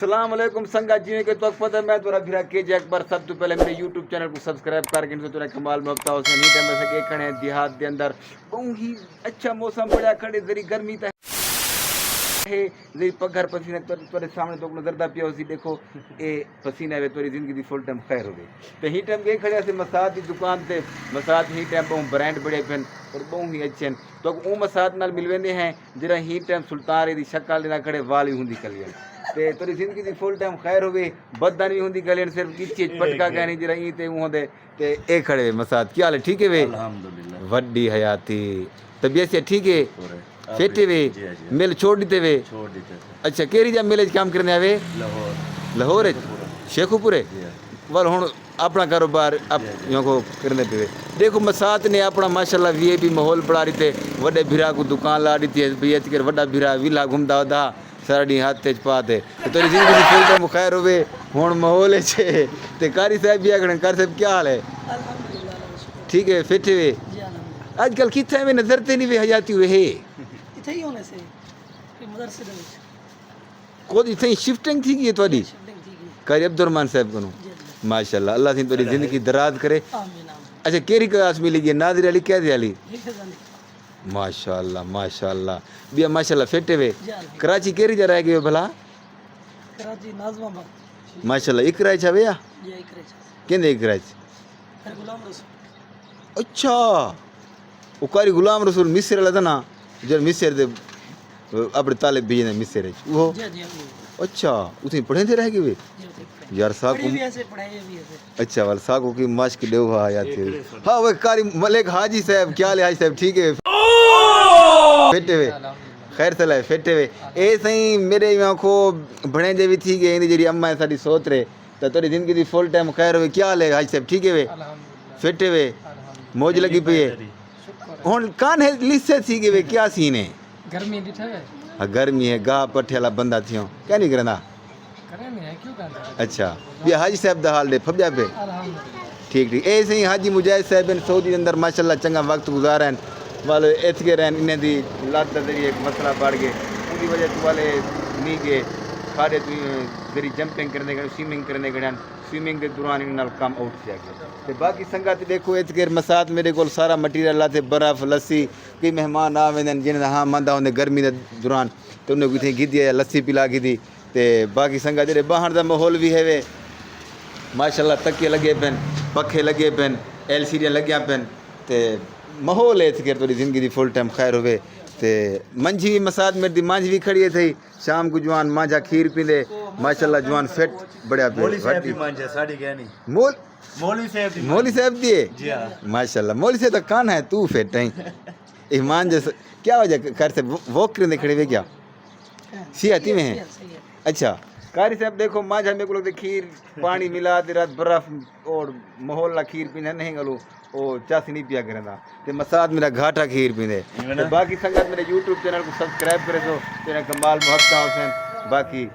السلام علیکم سنگا جی کے تو پتہ میں تھوڑا پھرا کے جے اکبر سب تو پہلے میرے یوٹیوب چینل کو سبسکرائب کر کے تو کمال میں ہفتہ حسین ہی ٹائم سے کھڑے دیہات دے اندر بہت ہی اچھا موسم پڑیا کھڑے ذری گرمی تے ہے ذری پگھر پسینے تورے سامنے تو نظر دا پیا اسی دیکھو اے پسینہ ہے توری زندگی دی فل ٹائم خیر ہو گئی تے ہی ٹائم کے کھڑے سے مساعد دی دکان تے مساعد ہی ٹائم بہت برانڈ بڑے پن اور بہت ہی اچھے تو او مساعد نال مل ویندے ہیں جڑا ہی ٹائم سلطان دی شکل نہ کھڑے والی ہوندی کلیاں تے توری زندگی دی فل ٹائم خیر ہوے بدن بھی ہوندی گلین صرف کچھ پٹکا کہنی جڑا ای تے وہ دے تے اے کھڑے مساعد کیا حال ہے ٹھیک ہے وے الحمدللہ وڈی حیاتی طبیعت سے ٹھیک ہے فیٹے وے مل چھوڑ دیتے وے چھوڑ دیتے تھے اچھا کیری جا مل کام کرنے آوے لاہور شیخو پورے ول ہن اپنا کاروبار اب یوں کو کرنے پہ دیکھو مساعد نے اپنا ماشاءاللہ وی اے پی ماحول بڑھا دیتے وڈے بھرا کو دکان لا دیتی ہے بیچ کر وڈا بھرا ویلا گھومدا ودا سارڈی ہاتھ تے پا تے تیری زندگی دی فل ٹائم خیر ہوے ہن ماحول ہے تے قاری صاحب بھی اگن کر صاحب کیا حال ہے الحمدللہ ٹھیک ہے فٹ ہے جی الحمدللہ آج کل کتنے میں نظر تے نہیں وے حیاتی ہوئے ہے اتھے ہی ہونے سے کہ مدرسے دے وچ کو اتھے شفٹنگ تھی گئی تواڈی شفٹنگ تھی گئی قاری عبد الرحمان صاحب کو جی ماشاءاللہ اللہ سے تیری زندگی دراز کرے آمین آمین اچھا کیری کلاس ملی گئی نادر علی قیدی علی حفظ ماشاءاللہ بیا ماشاءاللہ فٹ وے جی الحمدللہ کراچی کیری جا رہ گئے بھلا کراچی نازم آباد ماشاءاللہ اقرا چا ویا جی اکرچ کیندے اقرا پھر غلام رسول اچھا او قاری غلام رسول مصر والا تھا نا جو مصر دے اپنے طالب بھیجنے مصر وچ وہ جی جی اچھا اتھے پڑھے تھے رہ گئے وے یار سا کو پڑھی بھی ایسے پڑھائی بھی ایسے اچھا وال ساکو کی مشق دیو ہا یا تھی ہاں وہ قاری ملک حاجی صاحب کیا لے حاجی صاحب ٹھیک ہے فٹ وے خیر صلاح فٹ وے اے سہی میرے یہاں کو بڑے جے بھی تھی گئے جڑی اما ہے ساڈی سوت رے تے توری زندگی دی فل ٹائم خیر ہوے کیا لے حاجی صاحب ٹھیک ہے وے فٹ وے موج لگی پئی ہے ہن کان ہے لسے تھی گئے وے کیا سین ہے گرمی ڈٹھا ہے ہاں گرمی ہے گاہ پٹھے والا بندہ تھیوں کیا نہیں کرنا کرے نہیں ہے کیوں کرتا اچھا یہ حاجی صاحب دا حال دے پھب جا پہ الحمدللہ ٹھیک ایسے ہی حاجی مجاہد صاحب بن سعودی اندر ماشاءاللہ چنگا وقت گزارن والے اتگے رہن انہیں دی لات دا ذریعے ایک مسئلہ بڑھ گئے ان کی وجہ تو والے نہیں گئے کھاڑے تو ذریعے جمپنگ کرنے گئے سوئمنگ کرنے گئے سوئمنگ کے دوران انہوں نے کام آؤٹ کیا گیا تو باقی سنگت دیکھو اتگے مساعد میرے کو سارا مٹیریل لاتے برف لسی کئی مہمان آویں جنہیں ہاں مندہ ہوندے گرمی دے دوران تو انہیں کوئی گھی دیا لسی پلا کی دی تے باقی سنگا جڑے باہر دا ماحول بھی ہے وے ماشاءاللہ تکے لگے پن پکھے لگے پن ایل سی ڈیاں لگیاں پن تے ماحول ہے کہ تیری زندگی دی فل ٹائم خیر ہوے تے منجھی مساعد میری دی مانج بھی کھڑی ہے تھی شام کو جوان مانجا کھیر پیندے ماشاءاللہ جوان فٹ بڑیا پہ مولوی صاحب بھی مانجے ساڑی گیا نہیں مول مولوی صاحب بھی مولوی صاحب دیے جی ہاں ماشاءاللہ مولوی صاحب تو کان ہے تو فٹ ہے ایمان جیسا کیا وجہ کر سے واک کرنے کھڑے ہوئے کیا سیاحتی میں ہیں اچھا قاری صاحب دیکھو ماجھا میں کو لگتے کھیر پانی ملا دے رات برف اور ماحول لا کھیر پینے نہیں گلو او چاسی نہیں پیا کرنا تے مساعد میرا گھاٹا کھیر پیندے تے باقی سنگت میرے یوٹیوب چینل کو سبسکرائب کرے تو تیرا کمال محبت حسین باقی